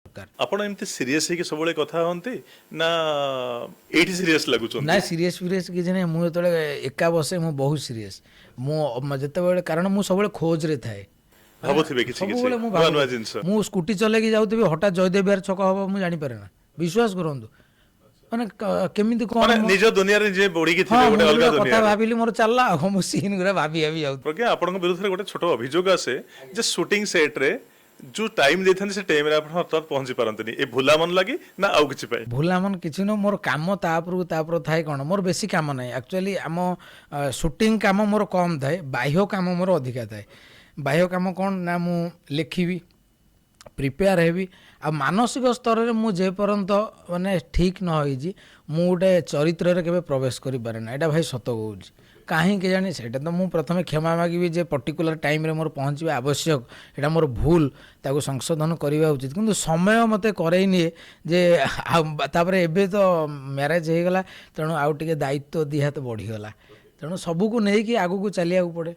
ଦରକାର। ଆପଣ ଏମିତି ସିରିୟସ୍ ହେଇକି ସବୁବେଳେ କଥା ହୁଅନ୍ତି ନା ଏଇଠି ସିରିୟସ୍ ଲାଗୁଛନ୍ତି? ନା ସିରିୟସ୍ ଫିରିୟସ୍ କିଛି ନାହିଁ। ମୁଁ ଯେତେବେଳେ ଏକା ବସେ ମୁଁ ବହୁତ ସିରିୟସ୍। ମୁଁ ଯେତେବେଳେ କାରଣ ମୁଁ ସବୁବେଳେ ଖୋଜରେ ଥାଏ। ଭାବୁଥିବେ କିଛି କିଛି ସବୁବେଳେ ମୁଁ ନୂଆ ନୂଆ ଭାବୁଥାଏ। ଜିନିଷ। ମୁଁ ସ୍କୁଟି ଚଲେଇକି ଯାଉଥିବି ହଠାତ୍ ଜୟଦେବ ବିହାର ଛକ ହବ ମୁଁ ଜାଣିପାରେ ନା। ବିଶ୍ୱାସ କରନ୍ତୁ ମାନେ କେମିତି କ'ଣ ମାନେ ନିଜ ଦୁନିଆରେ ନିଜେ ବଢିକି ହଁ ଥିବେ ମୁଁ ଗୋଟେ ଅଲଗା ଗୋଟେ କଥା ଦୁନିଆରେ। ଭାବିଲି ମୋର ଚାଲିଲା ଆଉ ମୁଁ ସିନ୍ ଗୁରା ଭାବି ଯାଉଥିଲି। ପ୍ରଜ୍ଞା ଆପଣଙ୍କ ବିରୁଦ୍ଧରେ ଗୋଟେ ଛୋଟ ଅଭିଯୋଗ ଆସେ ଯେ ସୁଟିଂ ସେଟ୍ରେ ଯୋଉ ଟାଇମ ଦେଇଥାନ୍ତି ସେ ଟାଇମରେ ଆପଣ ହଠାତ୍ ପହଞ୍ଚି ପାରନ୍ତିନି। ଏ ଭୁଲା ମନ ଲାଗି ନା ଆଉ କିଛି ପାଇଁ? ଭୁଲା ମନ କିଛି ନୁହଁ। ମୋର କାମ ତାପରକୁ ଥାଏ କ'ଣ ମୋର ବେଶୀ କାମ ନାହିଁ। ଆକ୍ଚୁଆଲି ଆମ ସୁଟିଂ କାମ ମୋର କମ୍ ଥାଏ, ବାହ୍ୟ କାମ ମୋର ଅଧିକା ଥାଏ। ବାହ୍ୟ କାମ କ'ଣ ନା ମୁଁ ଲେଖିବି, ପ୍ରିପେୟାର ହେବି। ଆଉ ମାନସିକ ସ୍ତରରେ ମୁଁ ଯେପର୍ଯ୍ୟନ୍ତ ମାନେ ଠିକ୍ ନ ହେଇଛି ମୁଁ ଗୋଟେ ଚରିତ୍ରରେ କେବେ ପ୍ରବେଶ କରିପାରେ ନା। ଏଇଟା ଭାଇ ସତ କହୁଛି। କାହିଁକି କେଜାଣି ସେଇଟା ତ ମୁଁ ପ୍ରଥମେ କ୍ଷମା ମାଗିବି ଯେ ପର୍ଟିକୁଲାର ଟାଇମ୍ରେ ମୋର ପହଞ୍ଚିବା ଆବଶ୍ୟକ, ଏଇଟା ମୋର ଭୁଲ, ତାକୁ ସଂଶୋଧନ କରିବା ଉଚିତ। କିନ୍ତୁ ସମୟ ମୋତେ କରେଇ ନିଏ ଯେ ଆଉ ତାପରେ ଏବେ ତ ମ୍ୟାରେଜ୍ ହେଇଗଲା ତେଣୁ ଆଉ ଟିକେ ଦାୟିତ୍ୱ ଦି ହାତ ବଢ଼ିଗଲା। ତେଣୁ ସବୁକୁ ନେଇକି ଆଗକୁ ଚାଲିବାକୁ ପଡ଼େ।